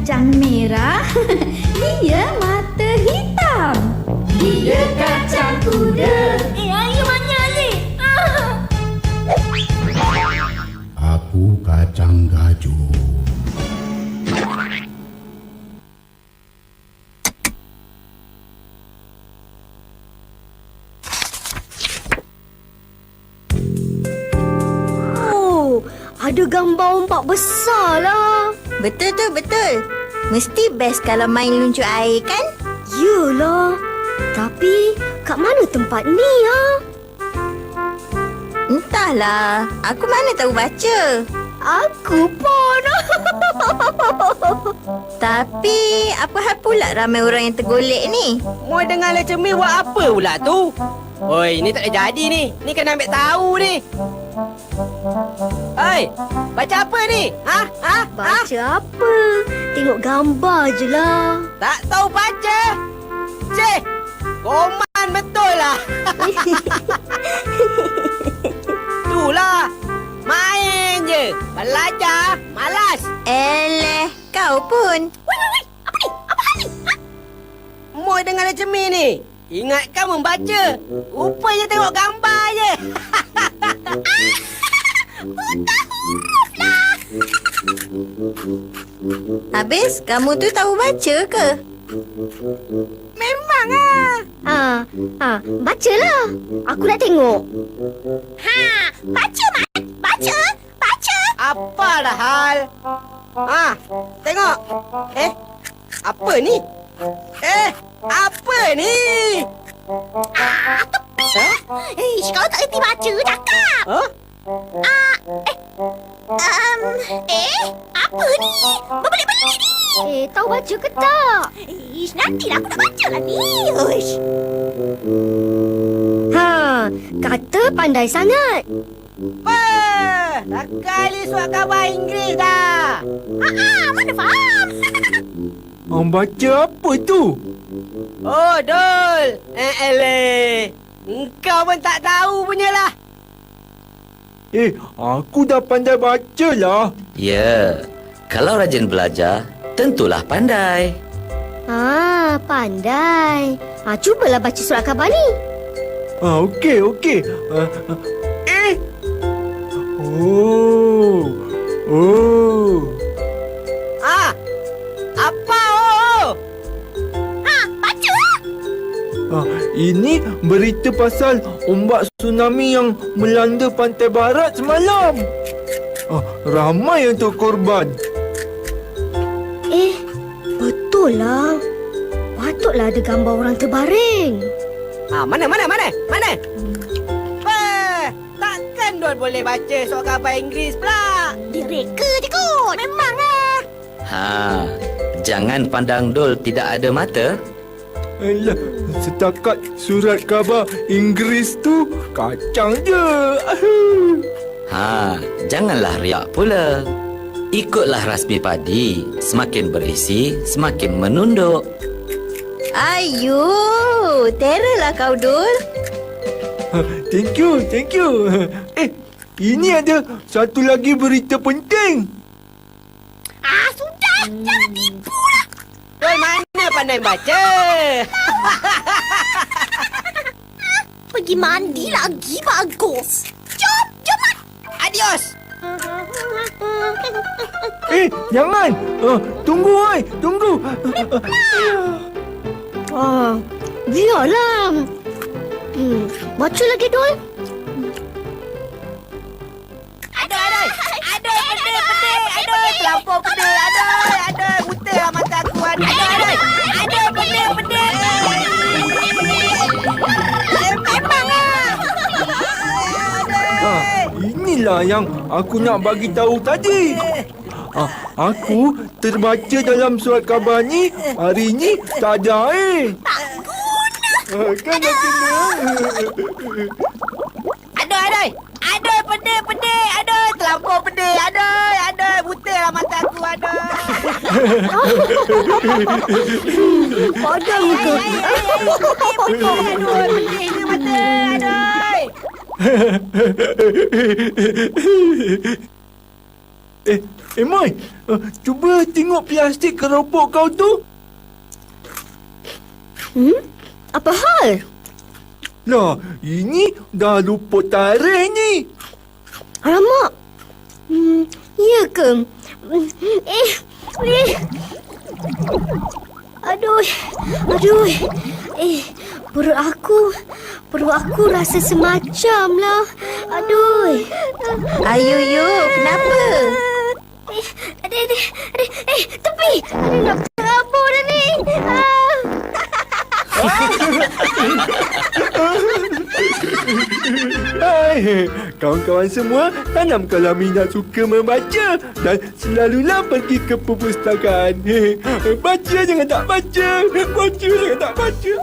kacang merah, dia mata hitam. Dia kacang kuda. Ayo mana ni? Aku kacang gajah. Ada gambar ombak besar lah. Betul tu, betul. Mesti best kalau main luncur air kan? Yelah. Tapi kat mana tempat ni ha? Entahlah, aku mana tahu baca. Aku pun. Tapi apa hal pula ramai orang yang tergolek ni? Mau dengar leceh mi buat apa pula tu? Oi, ni tak ada jadi ni. Ni kena ambil tahu ni. Oi, baca apa ni? Ha? Baca apa? Tengok gambar je lah. Tak tahu baca? Cik, koman betul lah. Itulah. Main je. Belajar, malas. Eleh, kau pun. Apa hal ni? Mau dengar leceh mi ni? Ingatkan membaca. Rupanya tengok gambar je. Buta huruf lah. Habis, kamu tu tahu baca ke? Memang ah. Bacalah. Aku nak tengok. Baca, Mat. Baca. Apa dah hal? Tengok. Apa ni? Apa ni? Tepi lah. Kalau tak erti baca, cakap. Apa ni? Berbelit-belit ni. Tahu baca ke tak? Nantilah aku nak baca lah ni. Uish. Kata pandai sangat. Dah kali surat khabar Inggeris dah. Mana faham? Baca apa tu? Oh, Dol. Eleh. Engkau pun tak tahu punyalah. Aku dah pandai baca lah. Ya, kalau rajin belajar, tentulah pandai. Pandai. Cubalah baca surat khabar ni. Okey. Apa Baca. Ini berita pasal ombak tsunami yang melanda pantai barat semalam. Ramai yang terkorban. Betul lah. Patutlah ada gambar orang terbaring. Mana? Takkan Dol boleh baca surat khabar Inggeris pula. Direka je kot. Memang Jangan pandang Dol tidak ada mata. Alah, setakat surat khabar Inggeris tu kacang je. Janganlah riak pula. Ikutlah rasmi padi. Semakin berisi, semakin menunduk. Ayu, terrorlah kau, Dul. Thank you. Ini ada satu lagi berita penting. Sudah. Jangan tipu lah. Dol mana pandai baca? Pergi mandi lagi bagus. Jom, Mat. Adios. Jangan. Tunggu. Biarlah. Baca lagi, Dol. Aduh, pedih. Aduh, terlampau pedih. Aduh, buta lah mata aku. Aduh, pedih. Memang Inilah yang aku nak bagi tahu tadi. Aku terbaca dalam surat khabar ni, hari ni tak ada air. Tak guna. Kan dah kena. Aduh, pedih. Aduh, terlampau pedih. Aduh, buta lah mata aku. Pada muka. Pedih mata. Aduh. Moi, cuba tengok plastik keropok kau tu. Apa hal? Lah, ini dah luput tarikh ni. Alamak. Ya ke? Aduh. Perut aku rasa semacam lah. Aduh. Ayu, kenapa? Tepi. Nak terabur dah ni. Hai, kawan-kawan semua, tanamkanlah minat suka membaca dan selalulah pergi ke perpustakaan. Baca jangan tak baca. Baca jangan tak baca.